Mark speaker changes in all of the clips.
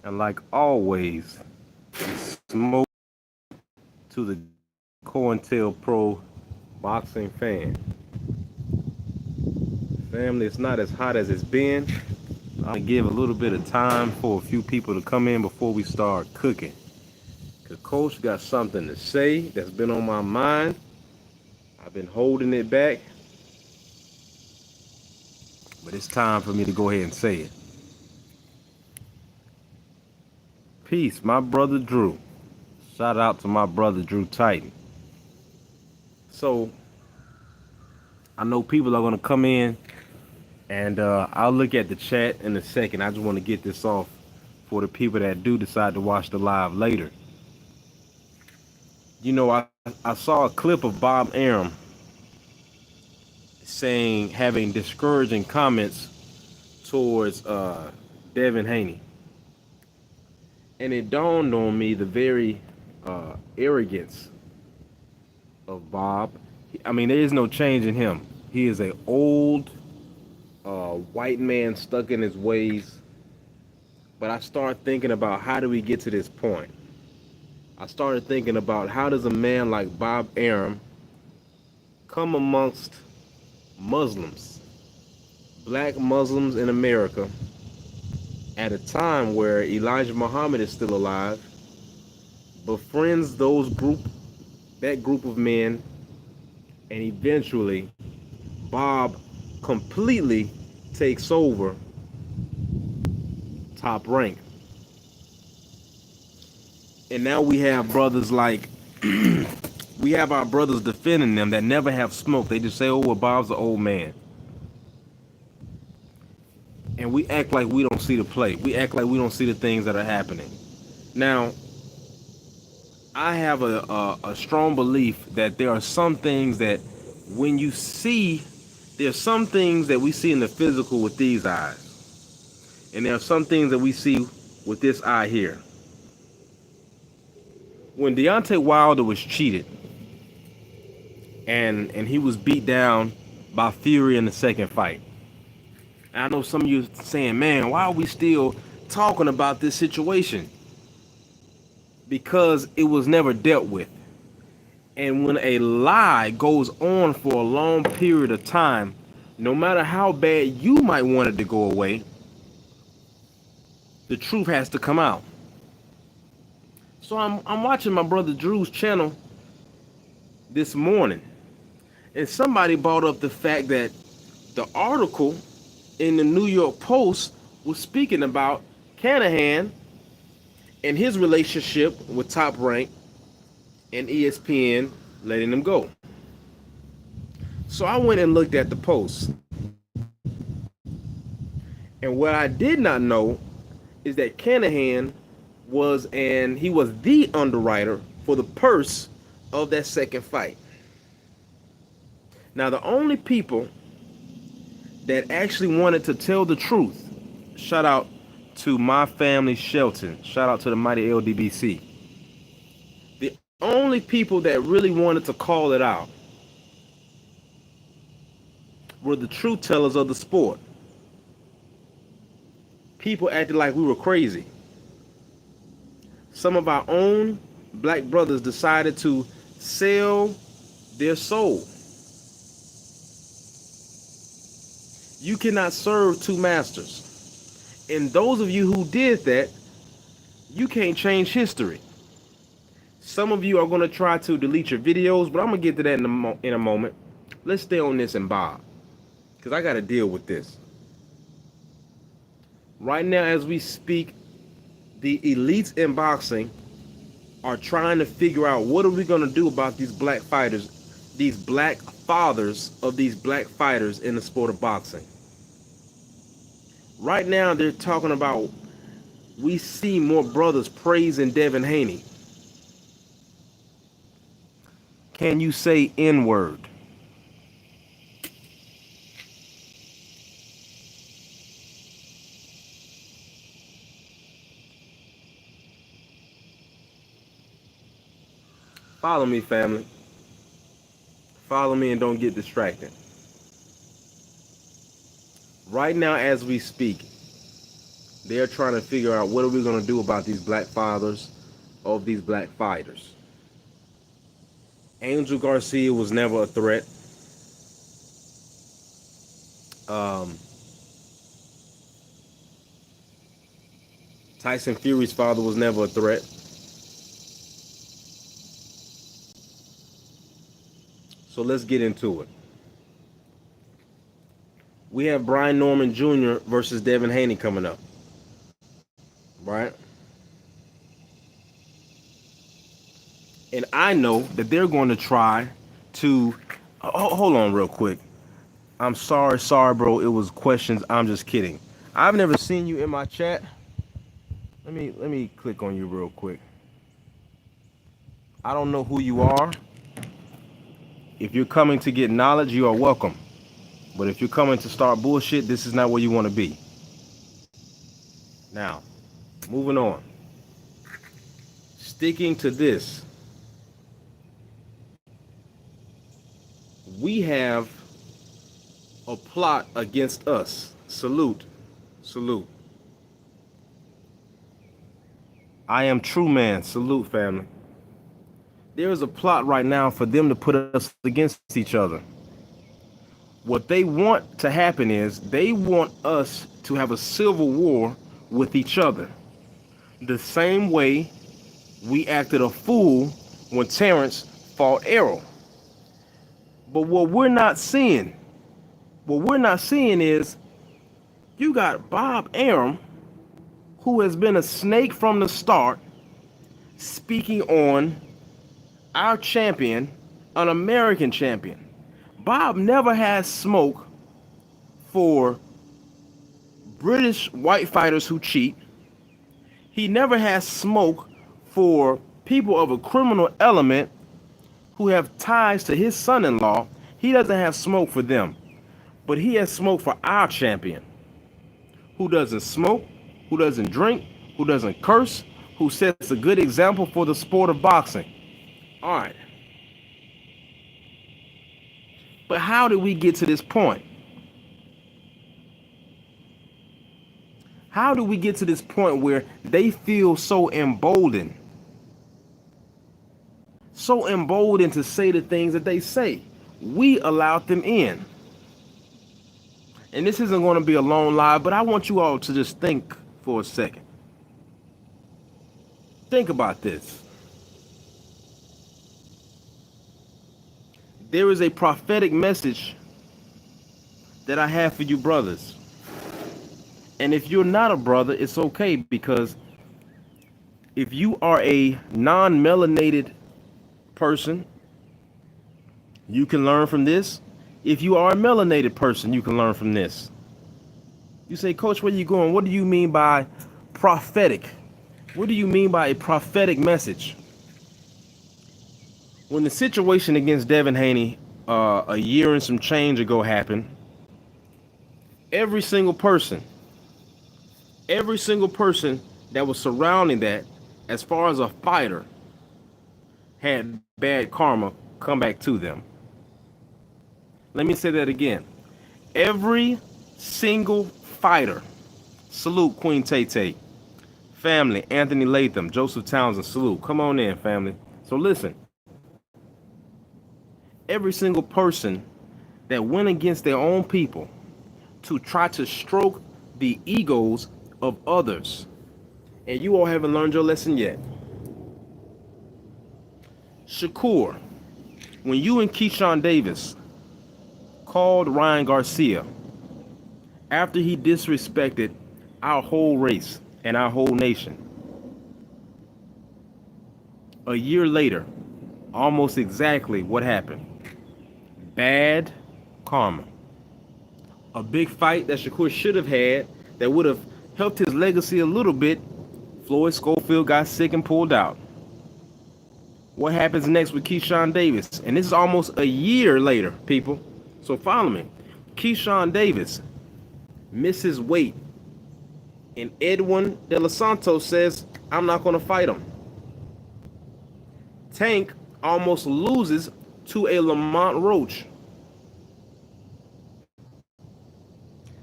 Speaker 1: And like always, smoke to the COINTELPRO boxing fan. Family, it's not as hot as it's been. I'm gonna give a little bit of time for a few people to come in before we start cooking. Cause Coach got something to say that's been on my mind. I've been holding it back, but it's time for me to go ahead and say it. Peace, my brother Drew. Shout out to my brother Drew Titan. So I know people are gonna come in, and I'll look at the chat in a second. I just want to get this off for the people that do decide to watch the live later. I saw a clip of Bob Arum saying, having discouraging comments towards Devin Haney. And it dawned on me the very arrogance of Bob. I mean, there is no change in him. He is a old white man stuck in his ways. But I started thinking about, how do we get to this point? I started thinking about, how does a man like Bob Arum come amongst Muslims, black Muslims in America, at a time where Elijah Muhammad is still alive, befriends that group of men, and eventually Bob completely takes over Top Rank. And now we have brothers like we have our brothers defending them that never have smoked. They just say, oh, well, Bob's an old man. And we act like we don't see the play. We act like we don't see the things that are happening. Now, I have a strong belief that there are some things that when you see, there's some things that we see in the physical with these eyes. And there are some things that we see with this eye here. When Deontay Wilder was cheated and he was beat down by Fury in the second fight, and I know some of you saying, man, why are we still talking about this situation? Because it was never dealt with. And when a lie goes on for a long period of time, no matter how bad you might want it to go away, the truth has to come out. So I'm watching my brother Drew's channel this morning, and somebody brought up the fact that the article in the New York Post was speaking about Canahan and his relationship with Top Rank and ESPN letting him go. So I went and looked at the post. And what I did not know is that Canahan he was the underwriter for the purse of that second fight. Now, the only people that actually wanted to tell the truth, shout out to my family Shelton, shout out to the mighty LDBC. The only people that really wanted to call it out were the truth tellers of the sport. People acted like we were crazy. Some of our own black brothers decided to sell their soul. You cannot serve two masters. And those of you who did that, you can't change history. Some of you are going to try to delete your videos, but I'm going to get to that in a moment. Let's stay on this and Bob, because I got to deal with this. Right now, as we speak, the elites in boxing are trying to figure out, what are we going to do about these black fighters, these black fathers of these black fighters in the sport of boxing. Right now, they're talking about, we see more brothers praising Devin Haney. Can you say N-word? Follow me, family. Follow me and don't get distracted. Right now, as we speak, They're trying to figure out what are we going to do about these black fathers of these black fighters. Angel Garcia was never a threat. Um, Tyson Fury's father was never a threat. So let's get into it. We have Brian Norman Jr. versus Devin Haney coming up, right? And I know that they're going to try to. Oh, hold on, real quick. I'm sorry, bro. It was questions. I'm just kidding. I've never seen you in my chat. Let me click on you real quick. I don't know who you are. If you're coming to get knowledge, you are welcome. But if you're coming to start bullshit, this is not where you want to be. Now, moving on. Sticking to this, we have a plot against us. Salute. Salute. I am true man. Salute, family. There is a plot right now for them to put us against each other. What they want to happen is they want us to have a civil war with each other. The same way we acted a fool when Terrence fought Errol. But what we're not seeing is you got Bob Arum, who has been a snake from the start, speaking on our champion, an American champion. Bob never has smoke for British white fighters who cheat. He never has smoke for people of a criminal element who have ties to his son-in-law. He doesn't have smoke for them. But he has smoke for our champion, who doesn't smoke, who doesn't drink, who doesn't curse, who sets a good example for the sport of boxing. All right. But how did we get to this point? How do we get to this point where they feel so emboldened? So emboldened to say the things that they say. We allowed them in. And this isn't going to be a long live, but I want you all to just think for a second. Think about this. There is a prophetic message that I have for you brothers. And if you're not a brother, it's okay, because if you are a non-melanated person, you can learn from this. If you are a melanated person, you can learn from this. You say, Coach, where are you going? What do you mean by prophetic? What do you mean by a prophetic message? When the situation against Devin Haney a year and some change ago happened, every single person that was surrounding that, as far as a fighter, had bad karma come back to them. Let me say that again. Every single fighter, salute Queen Tay-Tay, family, Anthony Latham, Joseph Townsend, salute. Come on in, family. So listen. Every single person that went against their own people to try to stroke the egos of others. And you all haven't learned your lesson yet. Shakur, when you and Keyshawn Davis called Ryan Garcia after he disrespected our whole race and our whole nation, a year later, almost exactly what happened. Bad karma. A big fight that Shakur should have had that would have helped his legacy a little bit. Floyd Schofield got sick and pulled out. What happens next with Keyshawn Davis? And this is almost a year later, people. So follow me. Keyshawn Davis misses weight. And Edwin De Los Santos says, I'm not going to fight him. Tank almost loses to a Lamont Roach.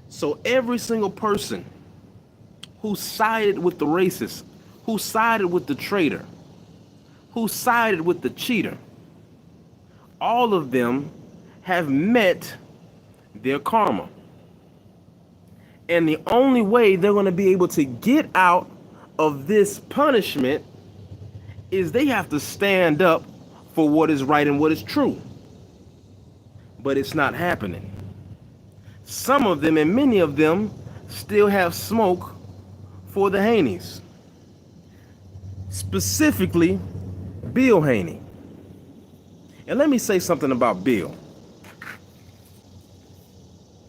Speaker 1: So every single person who sided with the racist, who sided with the traitor, who sided with the cheater. All of them have met their karma. And the only way they're going to be able to get out of this punishment is they have to stand up for what is right and what is true. But it's not happening. Some of them, and many of them, still have smoke for the Haneys. Specifically, Bill Haney. And let me say something about Bill.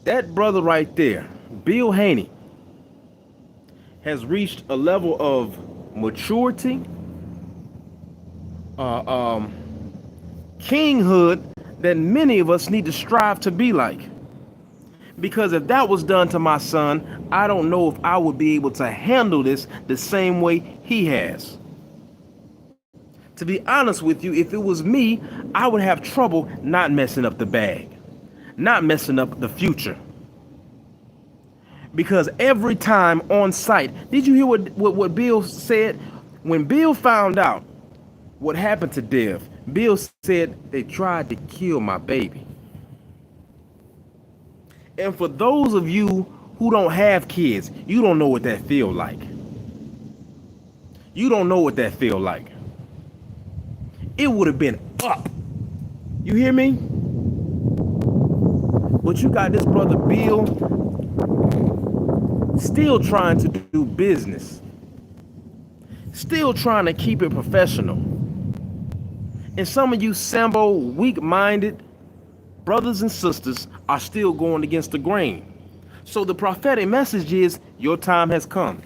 Speaker 1: That brother right there, Bill Haney, has reached a level of maturity, kinghood that many of us need to strive to be like. Because if that was done to my son, I don't know if I would be able to handle this the same way he has. To be honest with you, if it was me, I would have trouble not messing up the bag, not messing up the future. Because every time on site, did you hear what Bill said? When Bill found out what happened to Dev, Bill said they tried to kill my baby. And for those of you who don't have kids, you don't know what that feel like. You don't know what that feel like. It would have been up. You hear me? But you got this brother Bill still trying to do business. Still trying to keep it professional. And some of you Sambo weak-minded brothers and sisters are still going against the grain. So the prophetic message is your time has come.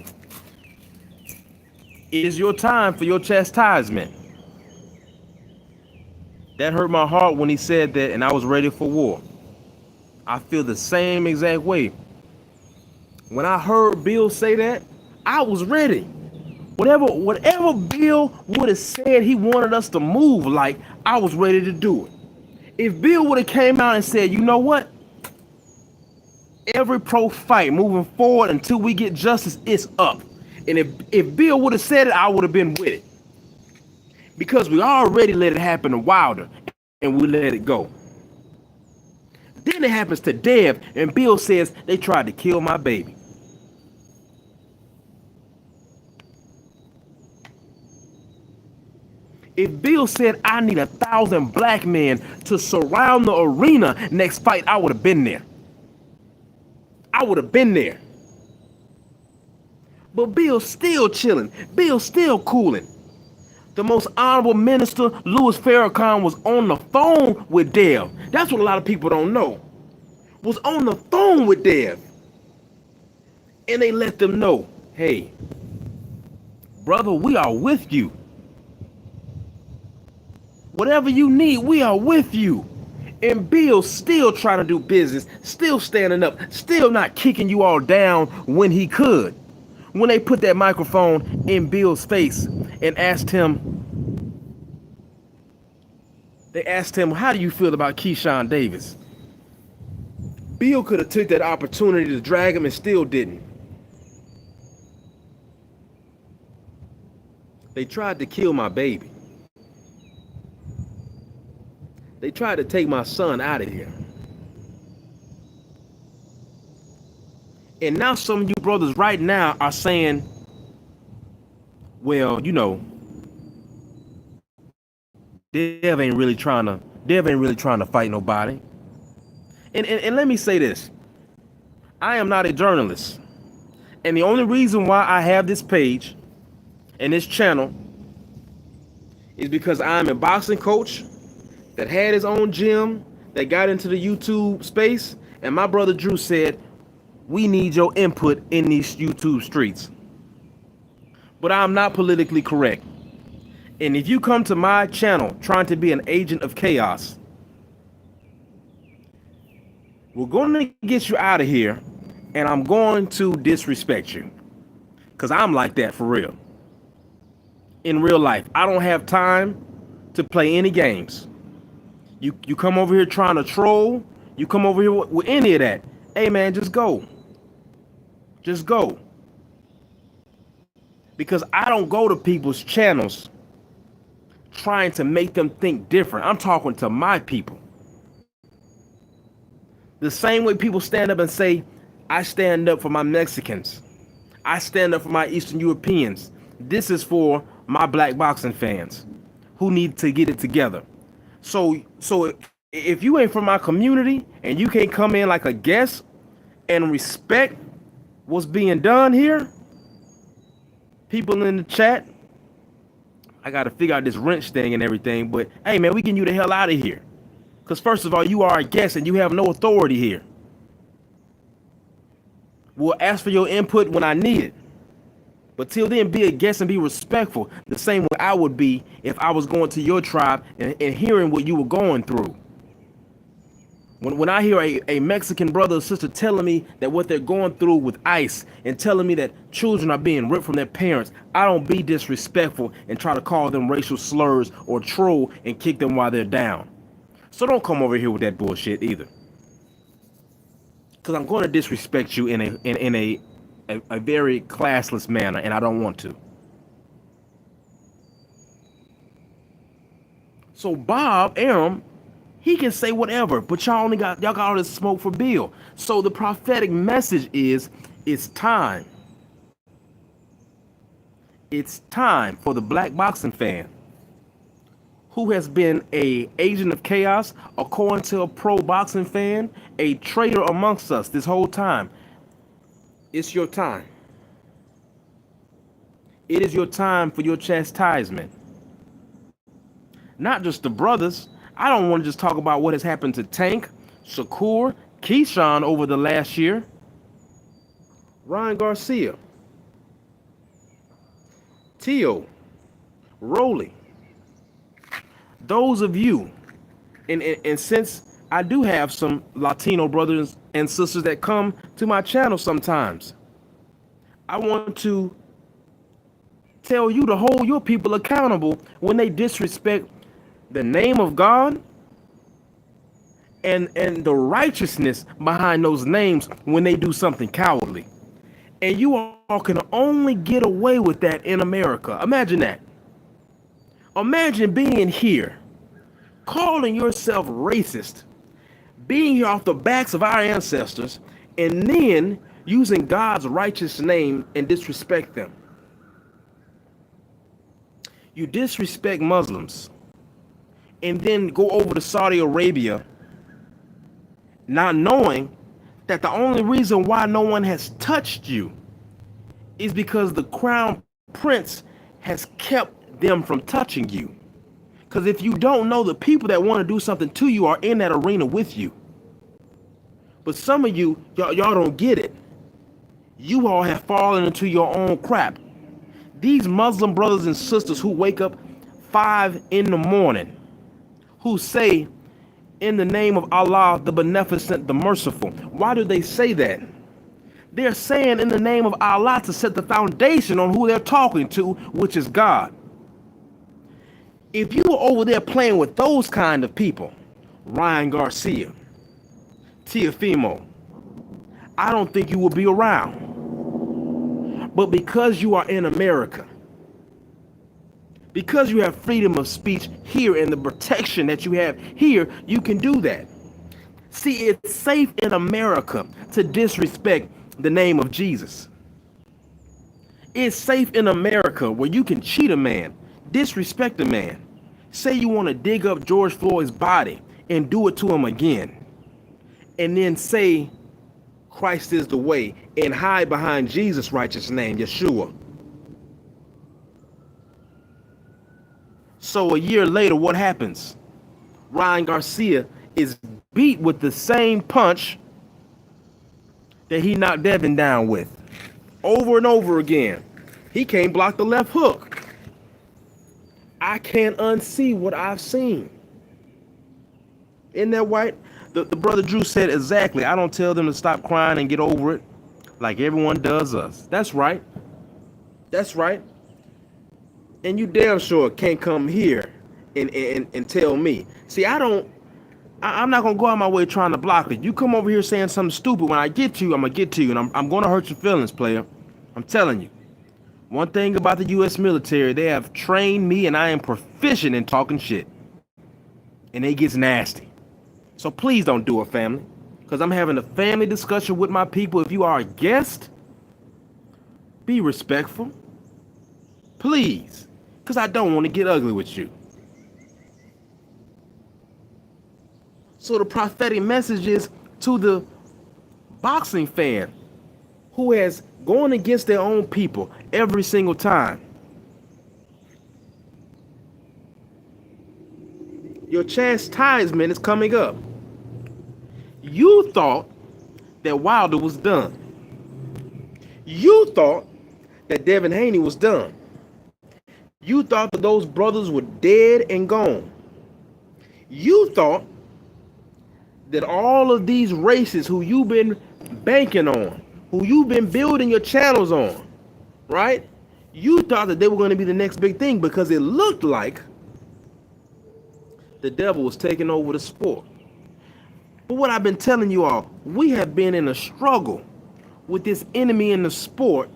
Speaker 1: It is your time for your chastisement. That hurt my heart when he said that, and I was ready for war. I feel the same exact way. When I heard Bill say that, I was ready. Whatever Bill would have said he wanted us to move like, I was ready to do it. If Bill would have came out and said, you know what? Every pro fight moving forward until we get justice is up. And if Bill would have said it, I would have been with it. Because we already let it happen to Wilder and we let it go. Then it happens to Dev and Bill says they tried to kill my baby. If Bill said I need 1,000 black men to surround the arena next fight, I would have been there. I would have been there. But Bill's still chilling. Bill's still cooling. The most honorable minister, Louis Farrakhan, was on the phone with Dev. That's what a lot of people don't know. Was on the phone with Dev. And they let them know, hey, brother, we are with you. Whatever you need, we are with you. And Bill's still trying to do business, still standing up, still not kicking you all down when he could. When they put that microphone in Bill's face and asked him, how do you feel about Keyshawn Davis? Bill could have took that opportunity to drag him and still didn't. They tried to kill my baby. They tried to take my son out of here. And now some of you brothers right now are saying, well, you know, Dev ain't really trying to fight nobody. And let me say this. I am not a journalist. And the only reason why I have this page and this channel is because I'm a boxing coach that had his own gym, that got into the YouTube space, and my brother Drew said, we need your input in these YouTube streets. But I'm not politically correct. And if you come to my channel trying to be an agent of chaos, we're going to get you out of here, and I'm going to disrespect you. Because I'm like that for real. In real life, I don't have time to play any games. You come over here trying to troll, you come over here with any of that. Hey man, just go. Just go. because I don't go to people's channels trying to make them think different. I'm talking to my people. The same way people stand up and say, I stand up for my Mexicans. I stand up for my Eastern Europeans. This is for my black boxing fans who need to get it together. So if you ain't from my community and you can't come in like a guest and respect what's being done here, people in the chat, I got to figure out this wrench thing and everything, but hey man, we getting you the hell out of here. Because first of all, you are a guest and you have no authority here. We'll ask for your input when I need it. But till then, be a guest and be respectful, the same way I would be if I was going to your tribe and hearing what you were going through. When I hear a Mexican brother or sister telling me that what they're going through with ICE and telling me that children are being ripped from their parents, I don't be disrespectful and try to call them racial slurs or troll and kick them while they're down. So don't come over here with that bullshit either. Because I'm going to disrespect you in a very classless manner, and I don't want to. So Bob Arum, he can say whatever, but y'all got all this smoke for Bill. So the prophetic message is, it's time. It's time for the black boxing fan who has been a agent of chaos, according to a pro boxing fan, a traitor amongst us this whole time. It's your time. It is your time for your chastisement. Not just the brothers. I don't want to just talk about what has happened to Tank, Shakur, Keyshawn over the last year. Ryan Garcia, Tio, Rolly. Those of you, and since I do have some Latino brothers and sisters that come to my channel sometimes, I want to tell you to hold your people accountable when they disrespect the name of God and the righteousness behind those names when they do something cowardly. And you all can only get away with that in America. Imagine that. Imagine being here, calling yourself racist, being here off the backs of our ancestors, and then using God's righteous name and disrespect them. You disrespect Muslims and then go over to Saudi Arabia not knowing that the only reason why no one has touched you is because the crown prince has kept them from touching you. Because if you don't know, the people that want to do something to you are in that arena with you. But some of you, y'all don't get it. You all have fallen into your own crap. These Muslim brothers and sisters who wake up 5 in the morning, who say, in the name of Allah, the beneficent, the merciful. Why do they say that? They're saying in the name of Allah to set the foundation on who they're talking to, which is God. If you were over there playing with those kind of people, Ryan Garcia, Teofimo, I don't think you will be around. But because you are in America, because you have freedom of speech here and the protection that you have here, you can do that. See, it's safe in America to disrespect the name of Jesus. It's safe in America where you can cheat a man, disrespect a man. Say you want to dig up George Floyd's body and do it to him again. And then say Christ is the way and hide behind Jesus' righteous name, Yeshua. So a year later, what happens? Ryan Garcia is beat with the same punch that he knocked Devin down with. Over and over again. He can't block the left hook. I can't unsee what I've seen. Isn't that white? The brother Drew said exactly. I don't tell them to stop crying and get over it like everyone does us. That's right. That's right. And you damn sure can't come here and tell me. See, I'm not going to go out my way trying to block it. You come over here saying something stupid. When I get to you, I'm going to get to you. And I'm going to hurt your feelings, player. I'm telling you. One thing about the U.S. military, they have trained me and I am proficient in talking shit. And it gets nasty. So please don't do it, family. Because I'm having a family discussion with my people. If you are a guest, be respectful. Please. Because I don't want to get ugly with you. So the prophetic message is to the boxing fan who has gone against their own people every single time. Your chastisement is coming up. You thought that Wilder was done. You thought that Devin Haney was done. You thought that those brothers were dead and gone. You thought that all of these races who you've been banking on, who you've been building your channels on, right? You thought that they were going to be the next big thing because it looked like the devil was taking over the sport. But what I've been telling you all, we have been in a struggle with this enemy in the sport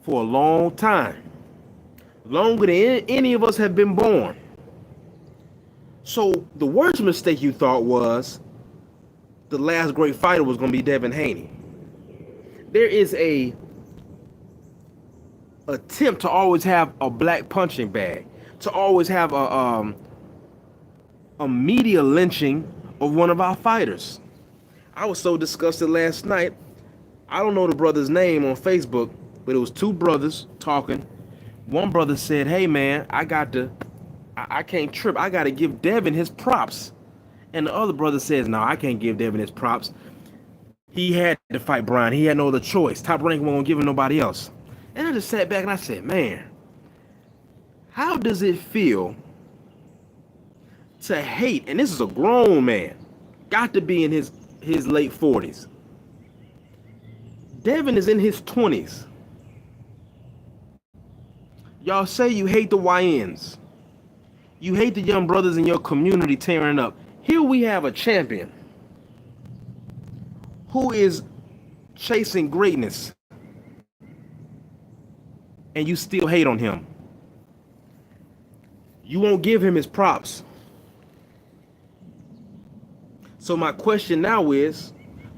Speaker 1: for a long time. Longer than any of us have been born. So the worst mistake you thought was the last great fighter was going to be Devin Haney. There is a attempt to always have a black punching bag, to always have a media lynching of one of our fighters. I was so disgusted last night. I don't know the brother's name on Facebook, but it was two brothers talking. One brother said, "Hey man, I can't trip. I got to give Devin his props." And the other brother says, "No, I can't give Devin his props. He had to fight Brian. He had no other choice. Top Rank won't give him nobody else." And I just sat back and I said, man, how does it feel to hate? And this is a grown man, got to be in his late 40s. Devin is in his 20s. Y'all say you hate the YNs. You hate the young brothers in your community tearing up. Here we have a champion who is chasing greatness, and you still hate on him. You won't give him his props. So my question now is,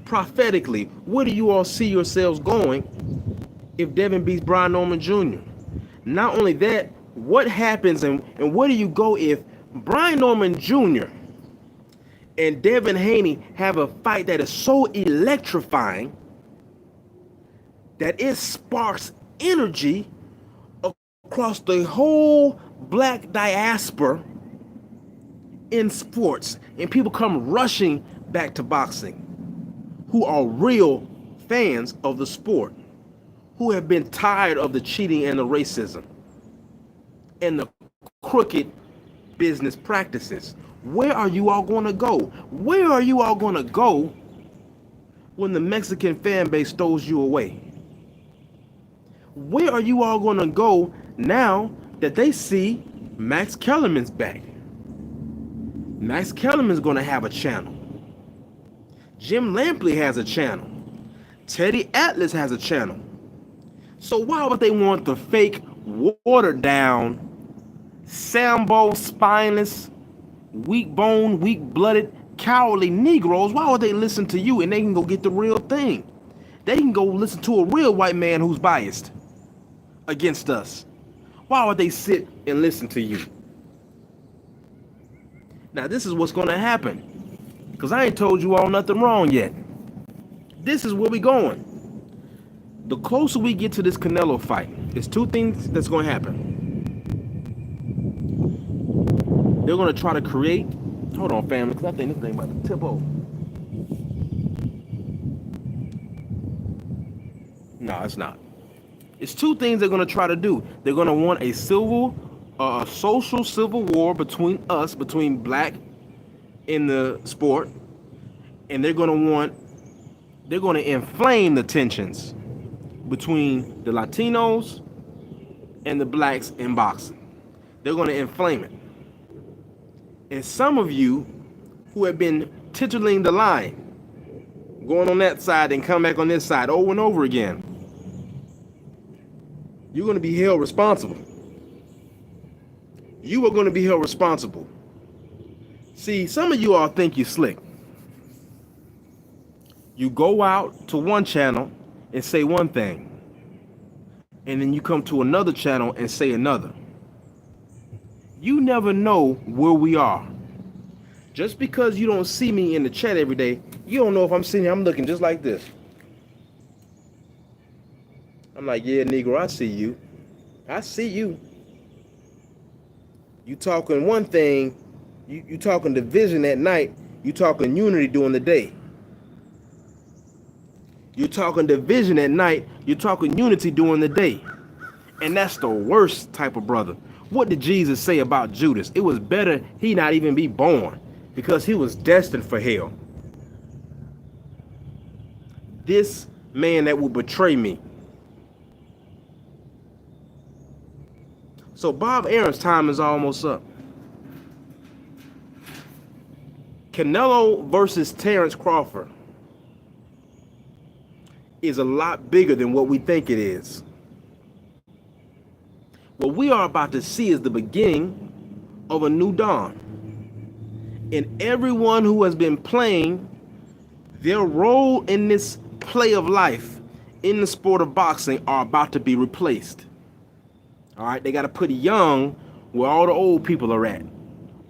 Speaker 1: prophetically, where do you all see yourselves going if Devin beats Brian Norman Jr.? Not only that, what happens and where do you go if Brian Norman Jr. and Devin Haney have a fight that is so electrifying that it sparks energy across the whole black diaspora in sports, and people come rushing back to boxing who are real fans of the sport, who have been tired of the cheating and the racism and the crooked business practices? Where are you all going to go? Where are you all going to go when the Mexican fan base stows you away? Where are you all going to go now that they see Max Kellerman's back? Max Kellerman's going to have a channel. Jim Lampley has a channel. Teddy Atlas has a channel. So why would they want the fake, watered down, Sambo, spineless, weak bone, weak blooded, cowardly Negroes? Why would they listen to you and they can go get the real thing? They can go listen to a real white man who's biased against us. Why would they sit and listen to you? Now this is what's going to happen, because I ain't told you all nothing wrong yet. This is where we going. The closer we get to this Canelo fight, there's two things that's going to happen. They're going to try to create... Hold on, family, because I think this thing about to tip over. No, it's not. It's two things they're going to try to do. They're going to want a social civil war between us, between black in the sport, and they're going to inflame the tensions between the Latinos and the blacks in boxing. They're going to inflame it. And some of you who have been titillating the line, going on that side and come back on this side over and over again, You're going to be held responsible. You are going to be held responsible. See, some of you all think you're slick. You go out to one channel and say one thing, and then you come to another channel and say another. You never know where we are. Just because you don't see me in the chat every day, you don't know if I'm sitting here, I'm looking just like this. I'm like, yeah, Negro, I see you. I see you. You talking one thing, you talking division at night, you talking unity during the day. You're talking division at night, you're talking unity during the day. And that's the worst type of brother. What did Jesus say about Judas? It was better he not even be born, because he was destined for hell. This man that will betray me. So Bob Aaron's time is almost up. Canelo versus Terrence Crawford is a lot bigger than what we think it is. What we are about to see is the beginning of a new dawn. And everyone who has been playing their role in this play of life in the sport of boxing are about to be replaced. All right, they got to put young where all the old people are at.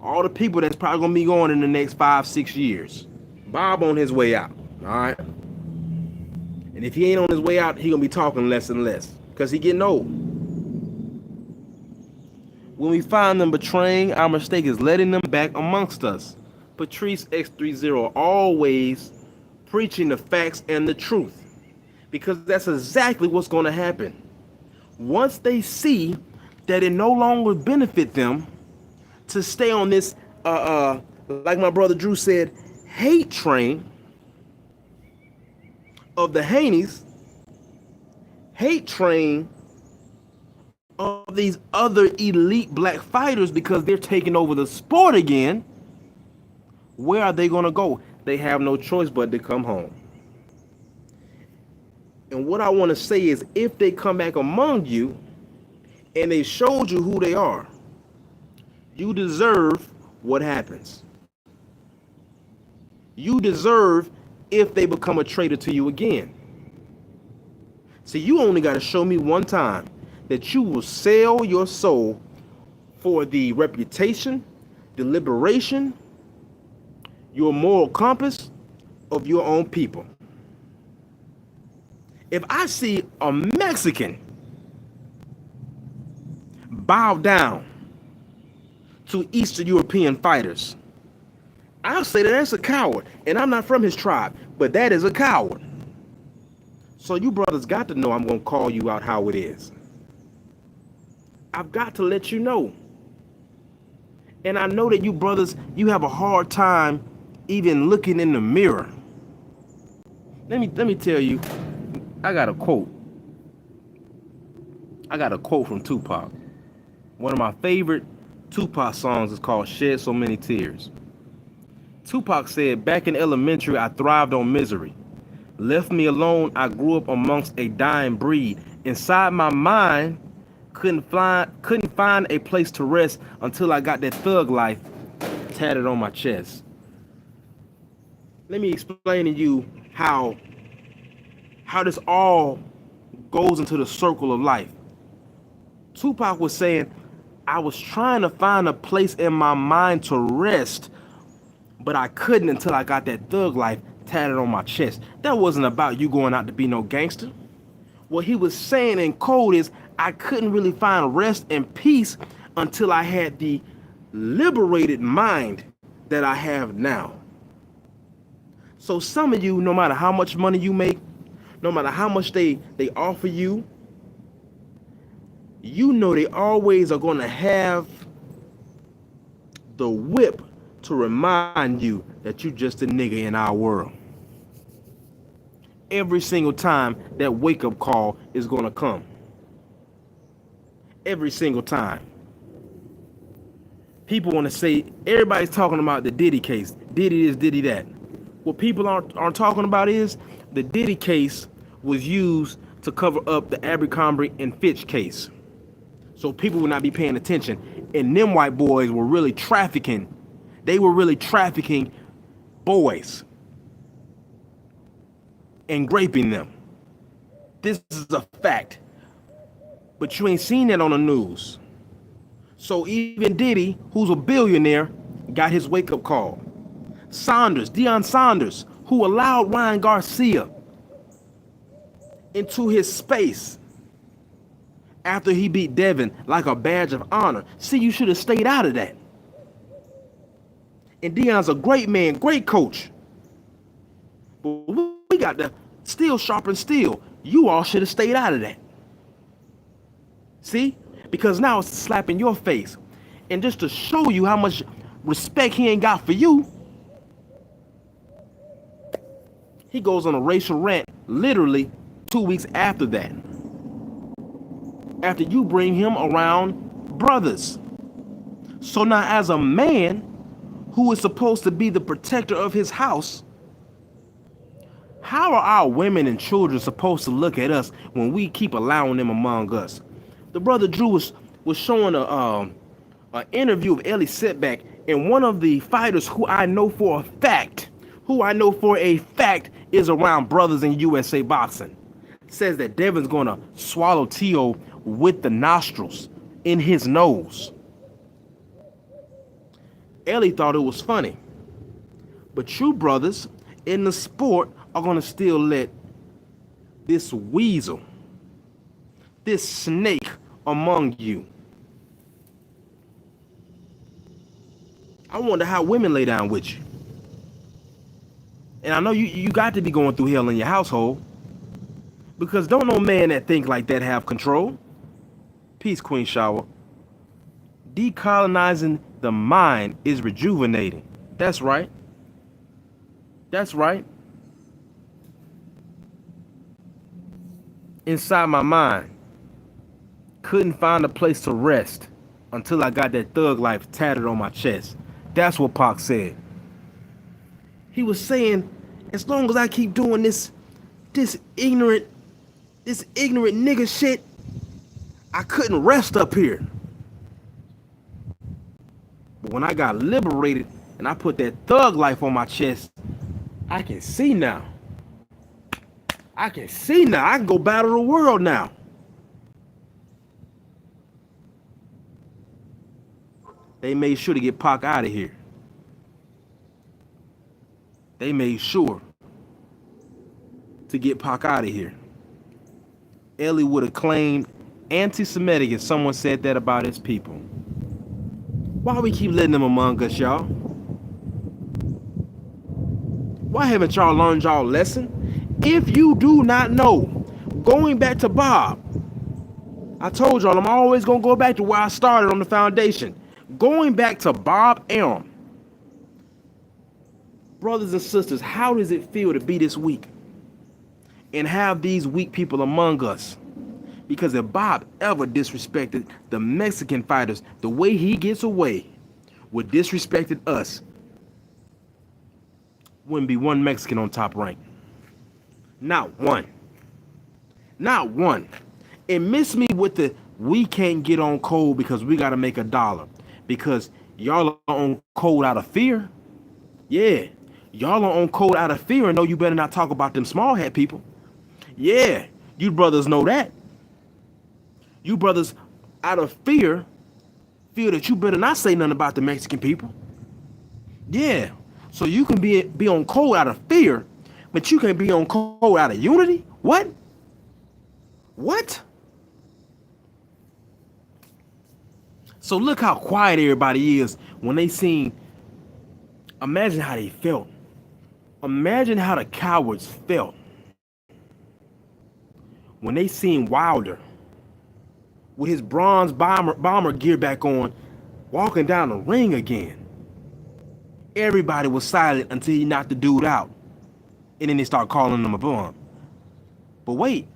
Speaker 1: All the people that's probably going to be going in the next 5-6 years. Bob on his way out. All right. And if he ain't on his way out, he gonna be talking less and less, because he getting old. When we find them betraying, our mistake is letting them back amongst us. Patrice X30 always preaching the facts and the truth, because that's exactly what's going to happen. Once they see that it no longer benefit them to stay on this, like my brother Drew said, hate train of the Haneys, hate train of these other elite black fighters, because they're taking over the sport again, where are they going to go? They have no choice but to come home. And what I want to say is, if they come back among you and they showed you who they are, you deserve what happens. You deserve if they become a traitor to you again. See, you only got to show me one time that you will sell your soul for the reputation, the liberation, your moral compass of your own people. If I see a Mexican bow down to Eastern European fighters, I'll say that that's a coward. And I'm not from his tribe, but that is a coward. So you brothers got to know I'm going to call you out how it is. I've got to let you know. And I know that you brothers, you have a hard time even looking in the mirror. Let me tell you, I got a quote. I got a quote from Tupac. One of my favorite Tupac songs is called Shed So Many Tears. Tupac said, back in elementary, I thrived on misery. Left me alone, I grew up amongst a dying breed. Inside my mind, couldn't find a place to rest until I got that thug life tatted on my chest. Let me explain to you how this all goes into the circle of life. Tupac was saying, I was trying to find a place in my mind to rest, but I couldn't until I got that thug life tatted on my chest. That wasn't about you going out to be no gangster. What he was saying in code is, I couldn't really find rest and peace until I had the liberated mind that I have now. So some of you, no matter how much money you make, no matter how much they offer you, you know they always are going to have the whip to remind you that you just a nigga in our world. Every single time that wake-up call is going to come. Every single time. People want to say, everybody's talking about the Diddy case. Diddy this, Diddy that. What people aren't talking about is the Diddy case was used to cover up the Abercrombie and Fitch case, so people would not be paying attention. And them white boys were really trafficking. They were really trafficking boys and raping them. This is a fact. But you ain't seen that on the news. So even Diddy, who's a billionaire, got his wake-up call. Deion Sanders, who allowed Ryan Garcia into his space after he beat Devin like a badge of honor. See, you should have stayed out of that. And Deion's a great man, great coach. But we got the steel sharpen steel. You all should have stayed out of that. See? Because now it's a slap in your face. And just to show you how much respect he ain't got for you, he goes on a racial rant literally 2 weeks after that. After you bring him around brothers. So now as a man who is supposed to be the protector of his house, how are our women and children supposed to look at us when we keep allowing them among us? The brother Drew was showing an interview of Ellie Setback, and one of the fighters who I know for a fact is around brothers in USA boxing, says that Devin's gonna swallow Tio with the nostrils in his nose. Ellie thought it was funny, but you brothers in the sport are gonna still let this weasel, this snake among you. I wonder how women lay down with you. And I know you got to be going through hell in your household, because don't no man that think like that have control. Peace, Queen Shower. Decolonizing the mind is rejuvenating. That's right. That's right. Inside my mind, couldn't find a place to rest until I got that thug life tatted on my chest. That's what Pac said. He was saying, as long as I keep doing this ignorant nigga shit, I couldn't rest up here. But when I got liberated and I put that thug life on my chest, I can see now. I can go battle the world now. They made sure to get Pac out of here. They made sure to get Pac out of here. Ellie would have claimed anti-Semitic if someone said that about his people. Why we keep letting them among us, y'all? Why haven't y'all learned y'all lesson? If you do not know, going back to Bob, I told y'all I'm always going to go back to where I started on the foundation. Going back to Bob Arum. Brothers and sisters, how does it feel to be this weak and have these weak people among us? Because if Bob ever disrespected the Mexican fighters the way he gets away with disrespecting us, wouldn't be one Mexican on Top Rank. Not one. Not one. And miss me with the we can't get on code because we got to make $1. Because y'all are on code out of fear. Yeah. Y'all are on code out of fear and know you better not talk about them small hat people. Yeah. You brothers know that. You brothers out of fear feel that you better not say nothing about the Mexican people. Yeah. So you can be on code out of fear, but you can be on code out of unity? What? What? So look how quiet everybody is when they seen. Imagine how they felt. Imagine how the cowards felt when they seen Wilder with his bronze bomber gear back on, walking down the ring again. Everybody was silent until he knocked the dude out. And then they start calling him a bum. But wait,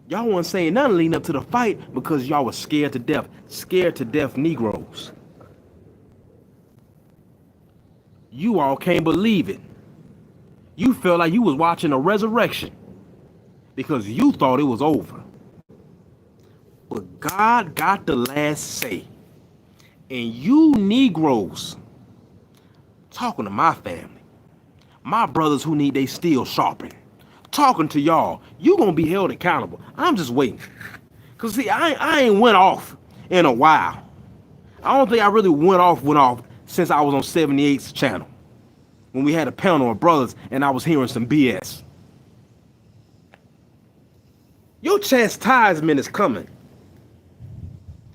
Speaker 1: y'all weren't saying nothing leading up to the fight because y'all was scared to death. Scared to death Negroes. You all can't believe it. You felt like you was watching a resurrection. because you thought it was over. But God got the last say. And you Negroes, talking to my family, my brothers who need they steel sharpened, talking to y'all, you gonna be held accountable. I'm just waiting. Cause see, I ain't went off in a while. I don't think I really went off since I was on 78's channel. When we had a panel of brothers and I was hearing some BS. Your chastisement is coming.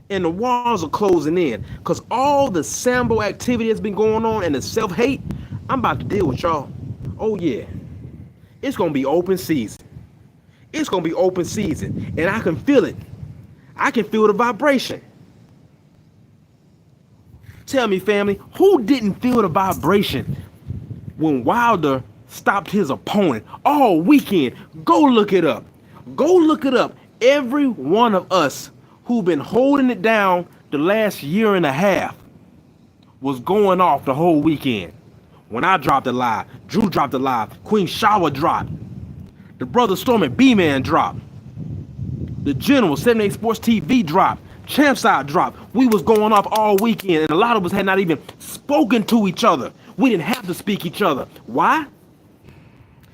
Speaker 1: And the walls are closing in. Because all the Sambo activity that's been going on and the self-hate, I'm about to deal with y'all. Oh yeah. It's going to be open season. It's going to be open season. And I can feel it. I can feel the vibration. Tell me, family, who didn't feel the vibration when Wilder stopped his opponent all weekend? Go look it up. Go look it up. Every one of us who've been holding it down the last year and a half was going off the whole weekend. When I dropped a live, Drew dropped a live, Queen Shower dropped, the Brother Storm and B-Man dropped, the General 78 Sports TV dropped, Champside dropped. We was going off all weekend, and a lot of us had not even spoken to each other. We didn't have to speak each other. Why?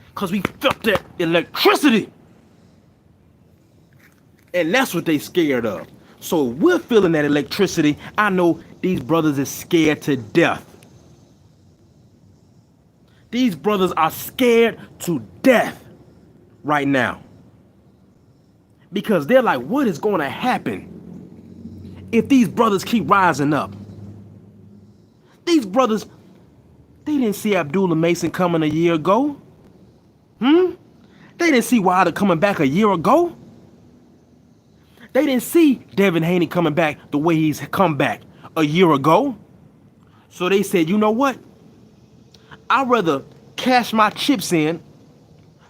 Speaker 1: Because we felt that electricity. And that's what they scared of. So we're feeling that electricity. I know these brothers is scared to death. These brothers are scared to death right now. Because they're like, what is going to happen if these brothers keep rising up? These brothers, they didn't see Abdullah Mason coming a year ago. They didn't see Wilder coming back a year ago. They didn't see Devin Haney coming back the way he's come back a year ago. So they said, you know what? I'd rather cash my chips in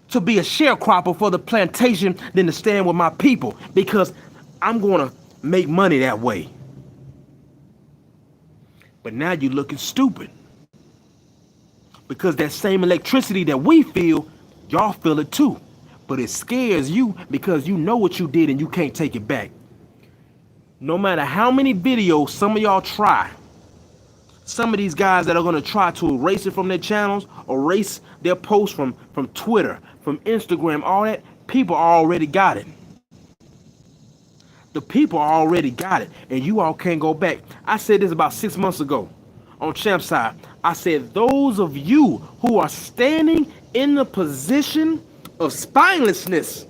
Speaker 1: to be a sharecropper for the plantation than to stand with my people, because I'm going to make money that way. But now you're looking stupid, because that same electricity that we feel, y'all feel it too. But it scares you because you know what you did and you can't take it back. No matter how many videos some of y'all try, some of these guys that are going to try to erase it from their channels, erase their posts from Twitter, from Instagram, all that, people already got it. The people already got it, and you all can't go back. I said this about 6 months ago on Champside. I said, those of you who are standing in the position of spinelessness,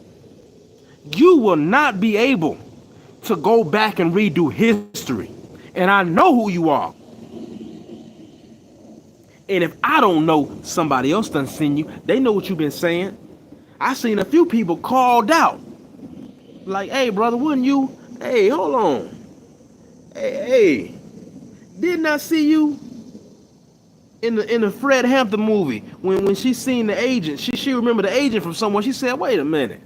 Speaker 1: you will not be able to go back and redo history. And I know who you are. And if I don't know, somebody else done seen you. They know what you've been saying. I seen a few people called out. Like, hey, brother, wouldn't you? Hey, hold on. Hey, didn't I see you in the Fred Hampton movie when she seen the agent? She remembered the agent from somewhere. She said, wait a minute.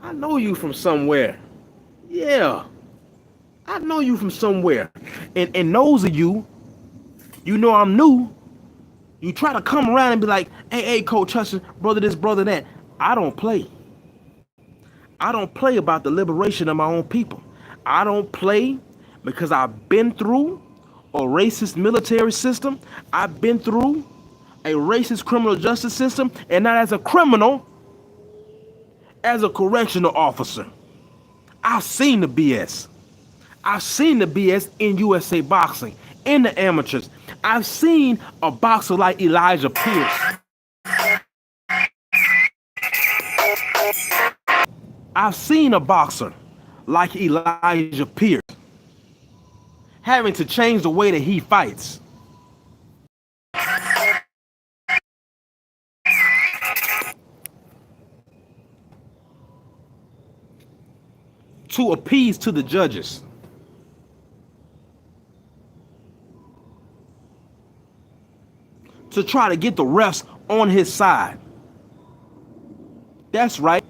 Speaker 1: I know you from somewhere. Yeah. I know you from somewhere. And those of you, you know I'm new. You try to come around and be like, hey, Coach Hudson, brother this, brother that. I don't play. I don't play about the liberation of my own people. I don't play because I've been through a racist military system. I've been through a racist criminal justice system, and not as a criminal, as a correctional officer. I've seen the BS. I've seen the BS in USA boxing, in the amateurs. I've seen a boxer like Elijah Pierce. I've seen a boxer like Elijah Pierce having to change the way that he fights. To appease to the judges. To try to get the refs on his side. That's right.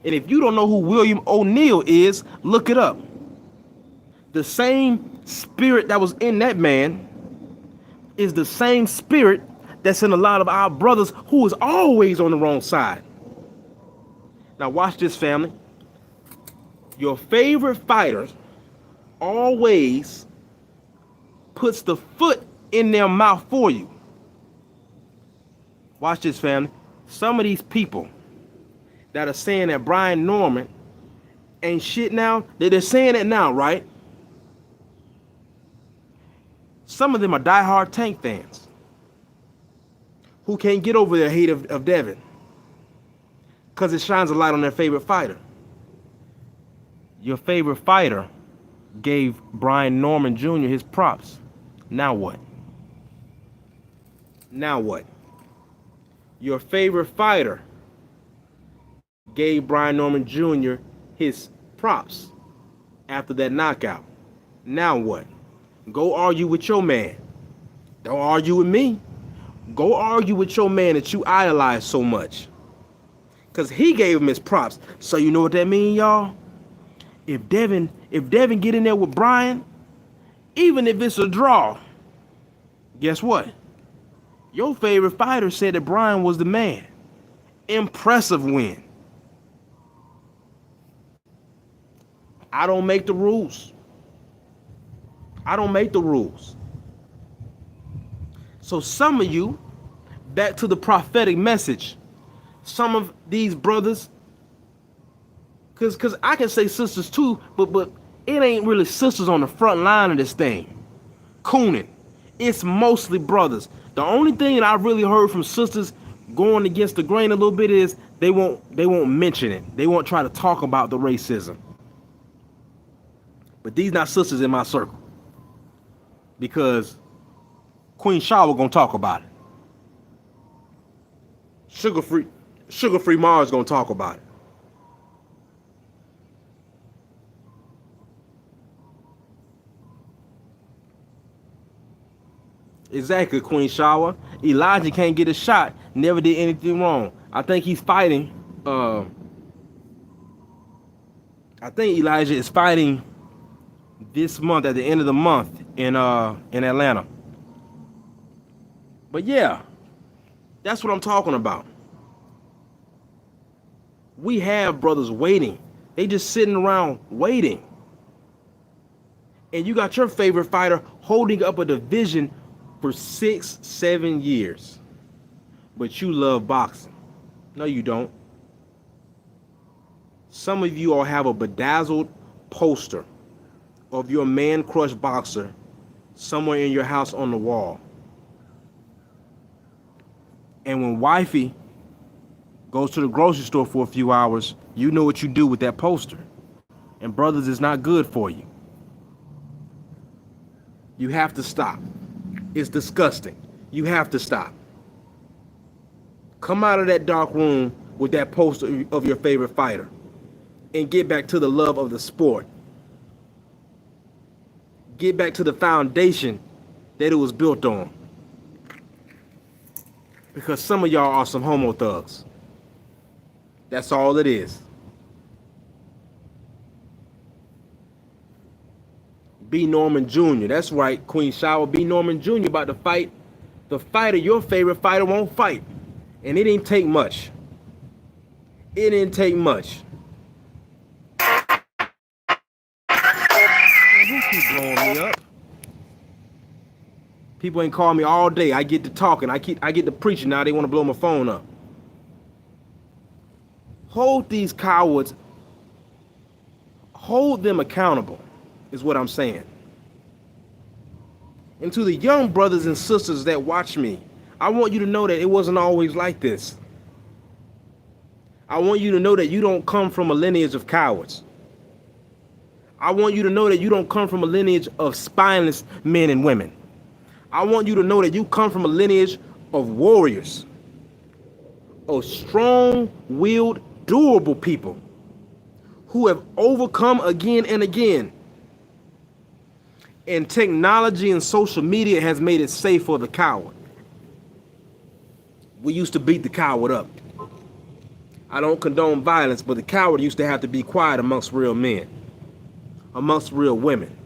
Speaker 1: And if you don't know who William O'Neal is, look it up. The same spirit that was in that man is the same spirit that's in a lot of our brothers who is always on the wrong side. Now watch this, family. Your favorite fighter always puts the foot in their mouth for you. Watch this, family. Some of these people that are saying that Brian Norman ain't shit now, they're saying it now, right? Some of them are diehard Tank fans who can't get over their hate of Devin because it shines a light on their favorite fighter. Your favorite fighter gave Brian Norman Jr. his props. Now what? Now what? Your favorite fighter gave Brian Norman Jr. his props after that knockout. Now what? Go argue with your man. Don't argue with me. Go argue with your man that you idolize so much. Because he gave him his props. So you know what that means, y'all? If Devin get in there with Brian, even if it's a draw, guess what? Your favorite fighter said that Brian was the man. Impressive win. I don't make the rules. I don't make the rules. So some of you, back to the prophetic message, some of these brothers, because I can say sisters too, but it ain't really sisters on the front line of this thing. Cooning. It's mostly brothers. The only thing that I really heard from sisters going against the grain a little bit is they won't mention it. They won't try to talk about the racism. But these not sisters in my circle. Because Queen Shawa gonna talk about it. Sugar-free Mars gonna talk about it. Exactly, Queen Shawa. Elijah can't get a shot. Never did anything wrong. I think he's fighting. I think Elijah is fighting this month, at the end of the month, in Atlanta. But yeah, that's what I'm talking about. We have brothers waiting. They just sitting around waiting. And you got your favorite fighter holding up a division for 6-7 years. But you love boxing. No, you don't. Some of you all have a bedazzled poster of your man crush boxer somewhere in your house on the wall. And when wifey goes to the grocery store for a few hours, you know what you do with that poster. And brothers, it's not good for you. You have to stop. It's disgusting. You have to stop. Come out of that dark room with that poster of your favorite fighter and get back to the love of the sport. Get back to the foundation that it was built on. Because some of y'all are some homo thugs. That's all it is. B. Norman Jr. That's right, Queen Shawa. B. Norman Jr. about to fight the fighter your favorite fighter won't fight. And it didn't take much. It didn't take much. Who keep blowing me up? People ain't calling me all day. I get to talking. I get to preaching. Now they want to blow my phone up. Hold these cowards. Hold them accountable, is what I'm saying. And to the young brothers and sisters that watch me, I want you to know that it wasn't always like this. I want you to know that you don't come from a lineage of cowards. I want you to know that you don't come from a lineage of spineless men and women. I want you to know that you come from a lineage of warriors, of strong-willed, durable people who have overcome again and again. And technology and social media has made it safe for the coward. We used to beat the coward up. I don't condone violence, but the coward used to have to be quiet amongst real men, amongst real women.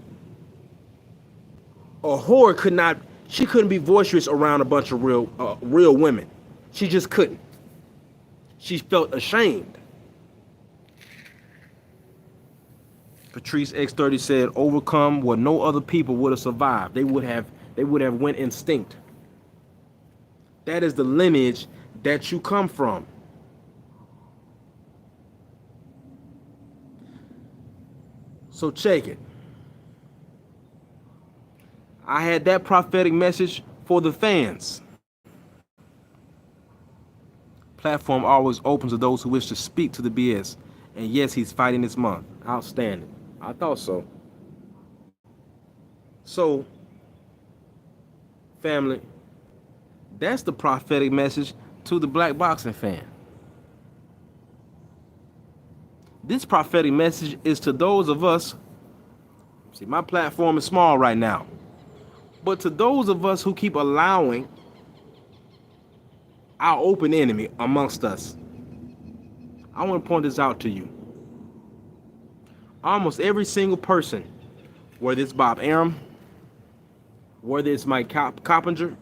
Speaker 1: A whore couldn't be boisterous around a bunch of real women. She just couldn't. She felt ashamed. Patrice X30 said, overcome what no other people would have survived. They would have went instinct. That is the lineage that you come from. So check it. I had that prophetic message for the fans. Platform always open to those who wish to speak to the BS. And yes, he's fighting this month. Outstanding. I thought so. So, family, that's the prophetic message to the black boxing fan. This prophetic message is to those of us. See, my platform is small right now. But to those of us who keep allowing our open enemy amongst us, I want to point this out to you. Almost every single person, whether it's Bob Arum, whether it's Mike Coppinger,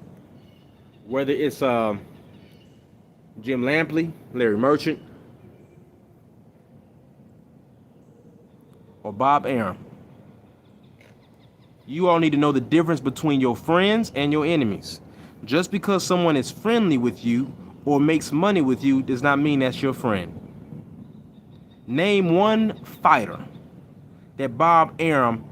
Speaker 1: whether it's Jim Lampley, Larry Merchant, or Bob Arum, you all need to know the difference between your friends and your enemies. Just because someone is friendly with you or makes money with you does not mean that's your friend. Name one fighter that Bob Arum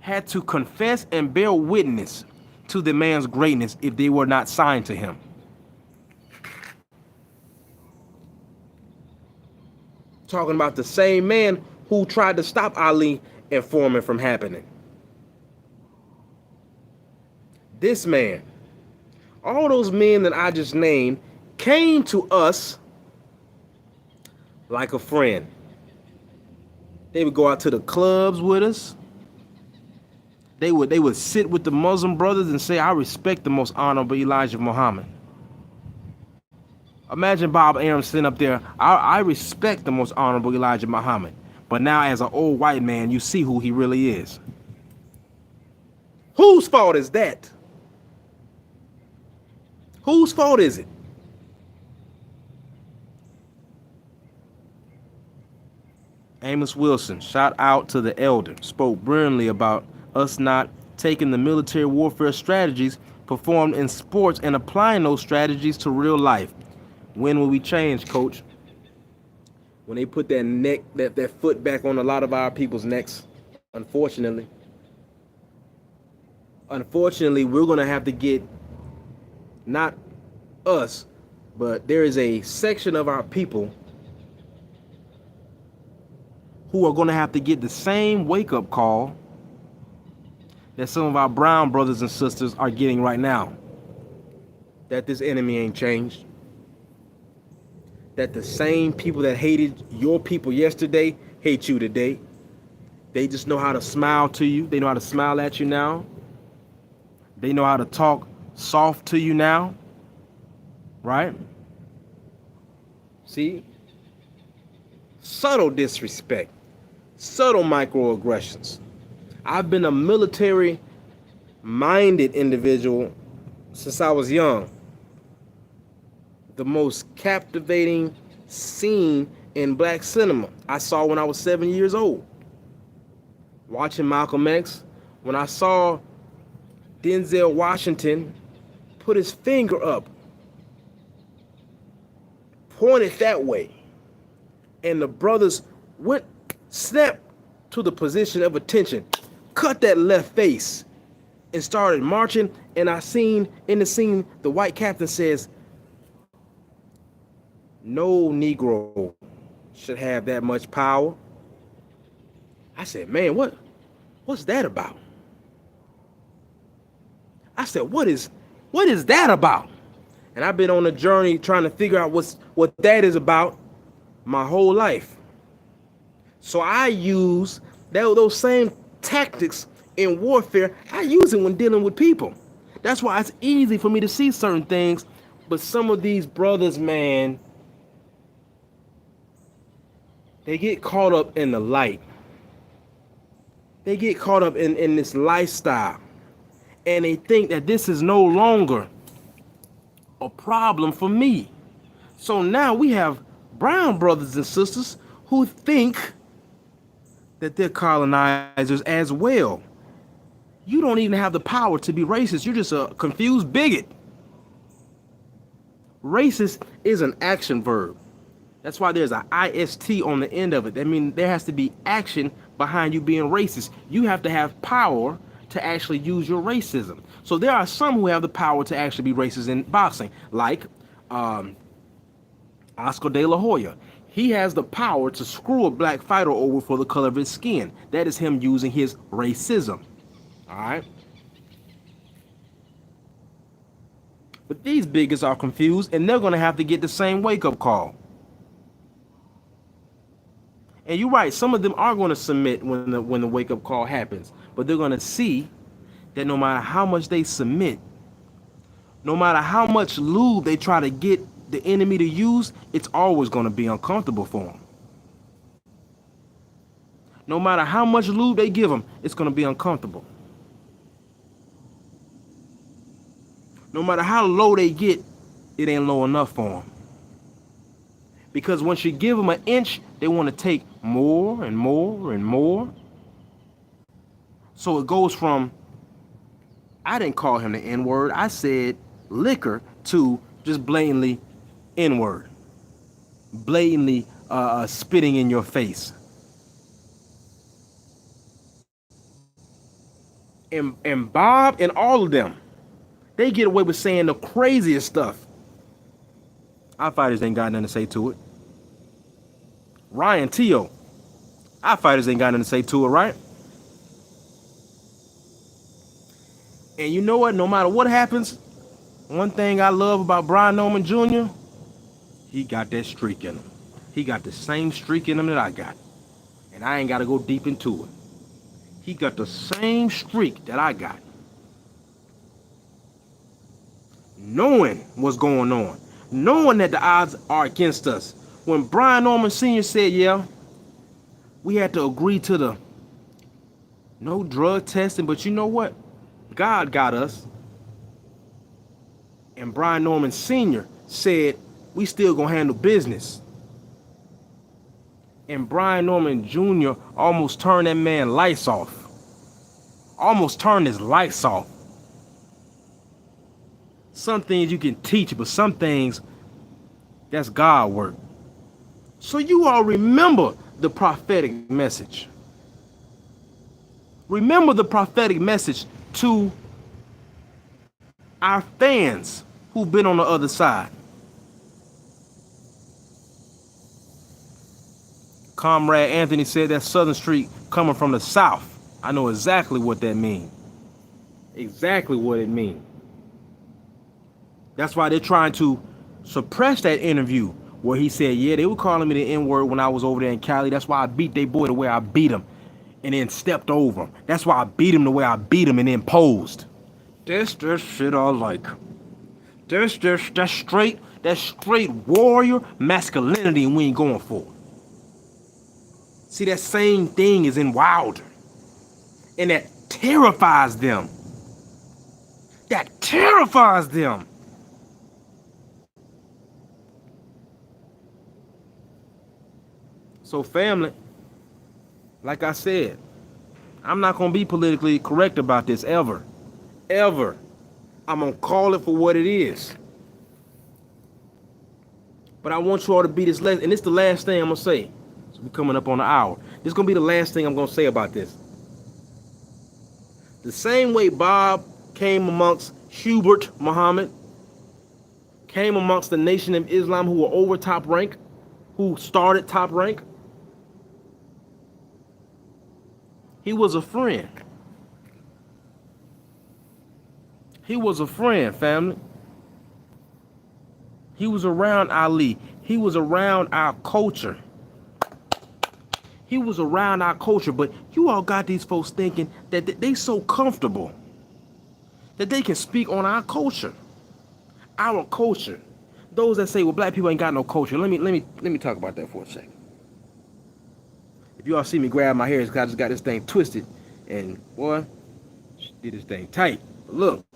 Speaker 1: had to confess and bear witness to the man's greatness if they were not signed to him. Talking about the same man who tried to stop Ali and Foreman from happening. This man, all those men that I just named, came to us like a friend. They would go out to the clubs with us. They would sit with the Muslim brothers and say, I respect the most honorable Elijah Muhammad. Imagine Bob Arum sitting up there, I respect the most honorable Elijah Muhammad. But now as an old white man, you see who he really is. Whose fault is that? Whose fault is it? Amos Wilson, shout out to the elder, spoke brilliantly about us not taking the military warfare strategies performed in sports and applying those strategies to real life. When will we change, coach? When they put that foot back on a lot of our people's necks, unfortunately. Unfortunately, we're going to have to get, not us, but there is a section of our people who are going to have to get the same wake-up call that some of our brown brothers and sisters are getting right now. That this enemy ain't changed. That the same people that hated your people yesterday hate you today. They just know how to smile to you. They know how to smile at you now. They know how to talk soft to you now. Right? See? Subtle disrespect. Subtle microaggressions. I've been a military-minded individual since I was young. The most captivating scene in black cinema I saw when I was 7 years old. Watching Malcolm X, when I saw Denzel Washington put his finger up, pointed that way, and the brothers went, snapped to the position of attention, cut that left face, and started marching. And I seen in the scene, the white captain says, no Negro should have that much power. I said, man, what's that about? I said, what is that about? And I've been on a journey trying to figure out what that is about my whole life. So I use those same tactics in warfare. I use it when dealing with people. That's why it's easy for me to see certain things. But some of these brothers, man, they get caught up in the light. They get caught up in this lifestyle. And they think that this is no longer a problem for me. So now we have brown brothers and sisters who think that they're colonizers as well. You don't even have the power to be racist. You're just a confused bigot. Racist is an action verb. That's why there's an IST on the end of it. That means there has to be action behind you being racist. You have to have power to actually use your racism. So there are some who have the power to actually be racist in boxing, like Oscar De La Hoya. He has the power to screw a black fighter over for the color of his skin. That is him using his racism. All right? But these bigots are confused, and they're going to have to get the same wake-up call. And you're right, some of them are going to submit when the wake-up call happens. But they're going to see that no matter how much they submit, no matter how much lube they try to get the enemy to use, it's always going to be uncomfortable for them. No matter how much lube they give them, it's going to be uncomfortable. No matter how low they get, it ain't low enough for them. Because once you give them an inch, they want to take more and more and more. So it goes from, I didn't call him the N-word, I said liquor, to just blatantly N-word. Blatantly spitting in your face. And Bob and all of them, they get away with saying the craziest stuff. Our fighters ain't got nothing to say to it. Ryan Teo, our fighters ain't got nothing to say to it, right? And you know what? No matter what happens, one thing I love about Brian Norman Jr., he got that streak in him. He got the same streak in him that I got. And I ain't got to go deep into it. He got the same streak that I got. Knowing what's going on. Knowing that the odds are against us. When Brian Norman Sr. said, yeah, we had to agree to the no drug testing, but you know what? God got us. And Brian Norman Sr. said, we still gonna handle business. And Brian Norman Jr. almost turned that man lights off. Almost turned his lights off. Some things you can teach, but some things, that's God work. So you all remember the prophetic message. Remember the prophetic message to our fans who've been on the other side. Comrade Anthony said that Southern Street coming from the South. I know exactly what that means. Exactly what it means. That's why they're trying to suppress that interview where he said, yeah, they were calling me the N-word when I was over there in Cali. That's why I beat they boy the way I beat him and then stepped over him. That's why I beat him the way I beat him and then posed. That's shit I like. That's straight warrior masculinity we ain't going for. See, that same thing is in Wilder. And that terrifies them. That terrifies them. So family, like I said, I'm not going to be politically correct about this ever. Ever. I'm going to call it for what it is. But I want you all to be this last, and it's the last thing I'm going to say. So we're coming up on an hour. This is going to be the last thing I'm going to say about this. The same way Bob came amongst Hubert Muhammad, came amongst the Nation of Islam who were over Top Rank, who started Top Rank, he was a friend. He was a friend, family. He was around Ali. He was around our culture. He was around our culture, but you all got these folks thinking that they so comfortable that they can speak on our culture. Our culture. Those that say, well, black people ain't got no culture. Let me talk about that for a second. If you all see me grab my hair, it's because I just got this thing twisted. And, boy, did this thing tight. But look.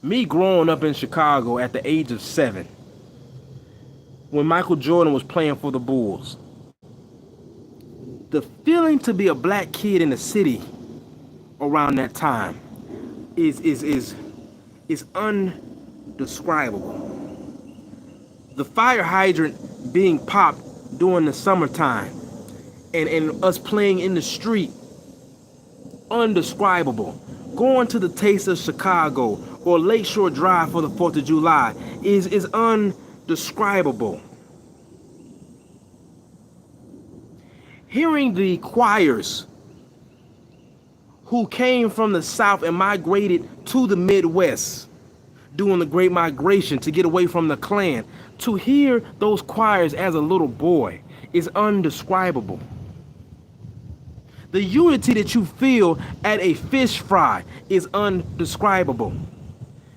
Speaker 1: Me growing up in Chicago at the age of 7, when Michael Jordan was playing for the Bulls. The feeling to be a black kid in the city around that time is undescribable. The fire hydrant being popped during the summertime and us playing in the street, undescribable. Going to the Taste of Chicago or Lakeshore Drive for the 4th of July is undescribable. Hearing the choirs who came from the South and migrated to the Midwest during the Great Migration to get away from the Klan, to hear those choirs as a little boy is undescribable. The unity that you feel at a fish fry is undescribable.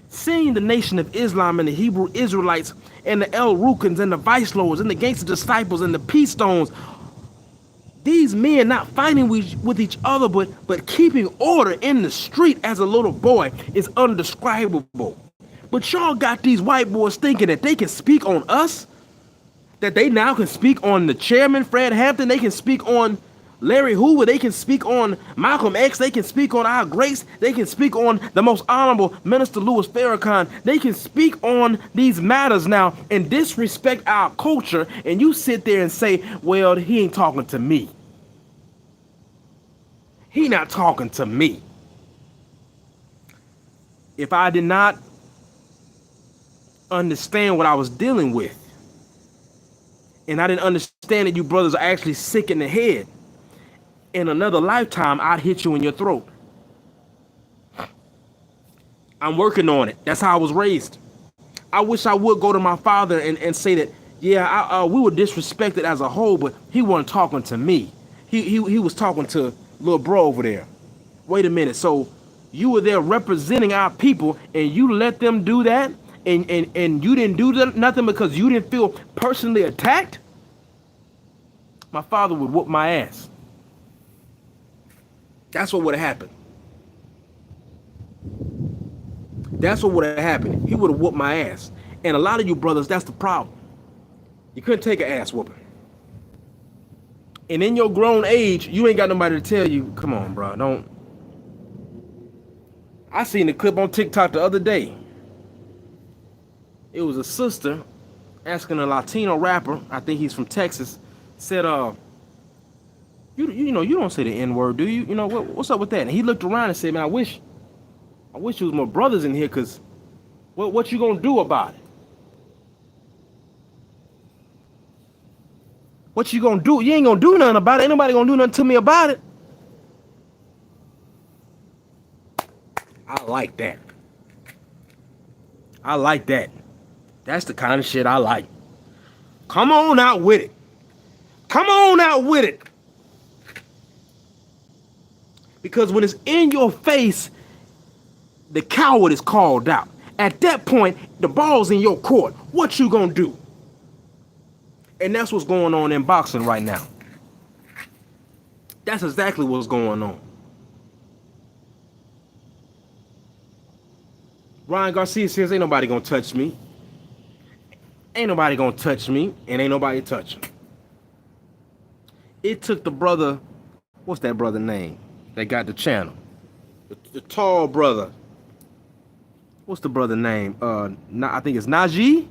Speaker 1: Seeing the Nation of Islam and the Hebrew Israelites and the El Rukans and the Vice Lords and the Gangster Disciples and the Peace Stones, these men not fighting with each other but keeping order in the street as a little boy is undescribable. But y'all got these white boys thinking that they can speak on us, that they now can speak on the chairman, Fred Hampton, they can speak on Larry Hoover, they can speak on Malcolm X, they can speak on our greats, they can speak on the most honorable Minister Louis Farrakhan, they can speak on these matters now and disrespect our culture, and you sit there and say, well, he ain't talking to me. He not talking to me. If I did not understand what I was dealing with, and I didn't understand that you brothers are actually sick in the head, in another lifetime, I'd hit you in your throat. I'm working on it. That's how I was raised. I wish I would go to my father and say that, yeah, we were disrespected as a whole, but he wasn't talking to me. He was talking to little bro over there. Wait a minute. So you were there representing our people, and you let them do that, and you didn't do nothing because you didn't feel personally attacked? My father would whoop my ass. That's what would have happened. That's what would have happened. He would have whooped my ass. And a lot of you brothers, that's the problem. You couldn't take an ass whooping. And in your grown age, you ain't got nobody to tell you, come on, bro, don't. I seen the clip on TikTok the other day. It was a sister asking a Latino rapper, I think he's from Texas, said, you know, you don't say the N-word, do you? You know, what's up with that? And he looked around and said, man, I wish there was more brothers in here, because what you gonna do about it? What you gonna do? You ain't gonna do nothing about it. Ain't nobody gonna do nothing to me about it. I like that. I like that. That's the kind of shit I like. Come on out with it. Come on out with it. Because when it's in your face, the coward is called out. At that point, the ball's in your court. What you gonna do? And that's what's going on in boxing right now. That's exactly what's going on. Ryan Garcia says, ain't nobody gonna touch me. Ain't nobody gonna touch me, and ain't nobody touching. It took the brother, what's that brother name that got the channel? The tall brother. What's the brother name? I think it's Najee.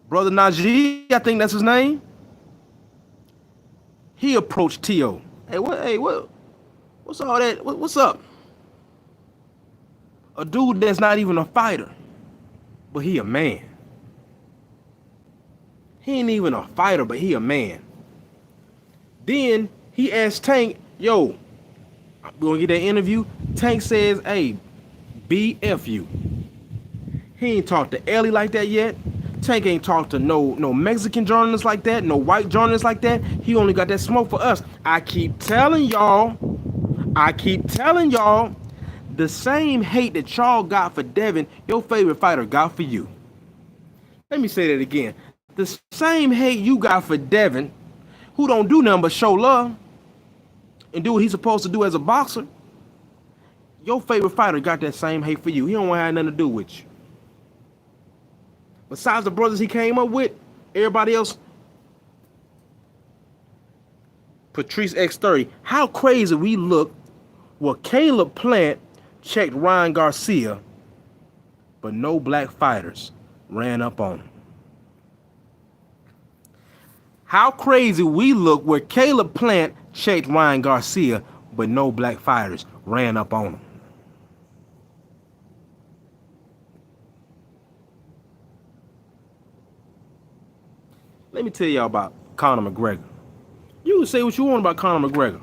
Speaker 1: Brother Najee, I think that's his name. He approached T.O. What's all that? What's up? A dude that's not even a fighter, but he a man. He ain't even a fighter, but he a man. Then he asked Tank, yo, we gonna get that interview? Tank says, hey, BF you. He ain't talked to Ellie like that yet. Tank ain't talked to no Mexican journalists like that, no white journalists like that. He only got that smoke for us. I keep telling y'all, the same hate that y'all got for Devin, your favorite fighter got for you. Let me say that again. The same hate you got for Devin, who don't do nothing but show love and do what he's supposed to do as a boxer, your favorite fighter got that same hate for you. He don't want to have nothing to do with you. Besides the brothers he came up with, everybody else. Patrice X30. How crazy we look where Caleb Plant checked Ryan Garcia, but no black fighters ran up on him. How crazy we look where Caleb Plant checked Ryan Garcia, but no black fighters ran up on him. Let me tell y'all about Conor McGregor. You can say what you want about Conor McGregor.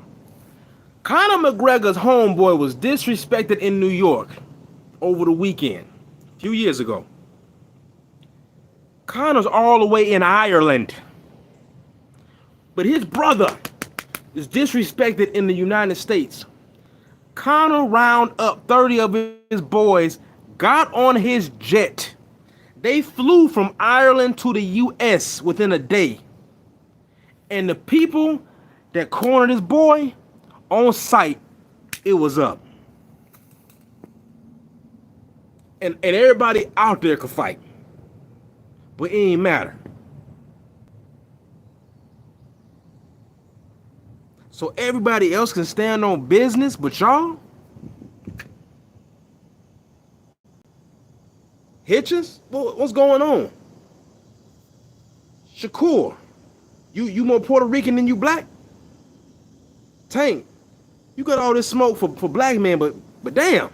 Speaker 1: Conor McGregor's homeboy was disrespected in New York over the weekend, a few years ago. Conor's all the way in Ireland, but his brother is disrespected in the United States. Conor round up 30 of his boys, got on his jet. They flew from Ireland to the U.S. within a day. And the people that cornered his boy, on sight, it was up. And everybody out there could fight. But it ain't matter. So everybody else can stand on business, but y'all? Hitchens? What's going on? Shakur, you more Puerto Rican than you black? Tank, you got all this smoke for black men, but damn.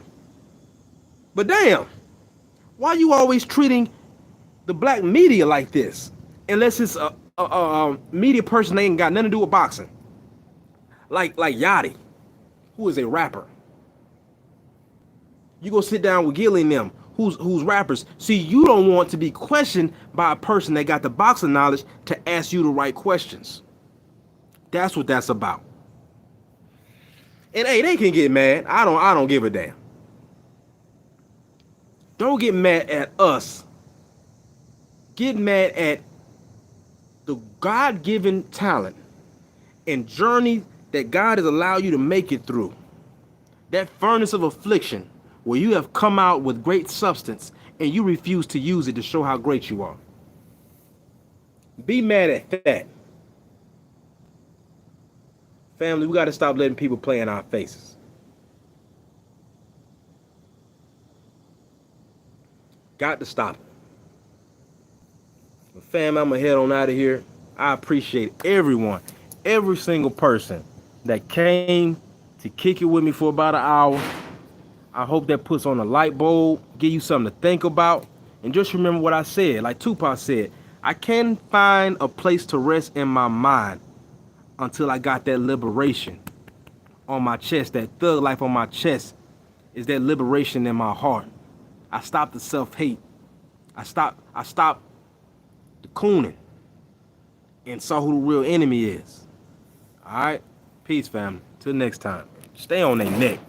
Speaker 1: But damn. Why you always treating the black media like this? Unless it's a media person that ain't got nothing to do with boxing. Like Yachty, who is a rapper. You go sit down with Gilly and them, who's rappers. See, you don't want to be questioned by a person that got the boxing knowledge to ask you the right questions. That's what that's about. And hey, they can get mad. I don't give a damn. Don't get mad at us. Get mad at the God-given talent and journey that God has allowed you to make it through. That furnace of affliction where you have come out with great substance and you refuse to use it to show how great you are. Be mad at that. Family, we got to stop letting people play in our faces. Got to stop it. But fam, I'm going to head on out of here. I appreciate everyone, every single person that came to kick it with me for about an hour. I hope that puts on a light bulb, give you something to think about. And just remember what I said, like Tupac said, I can't find a place to rest in my mind until I got that liberation on my chest. That thug life on my chest is that liberation in my heart. I stopped the self-hate. I stopped the cooning and saw who the real enemy is. All right? Peace, family. Till next time. Stay on their neck.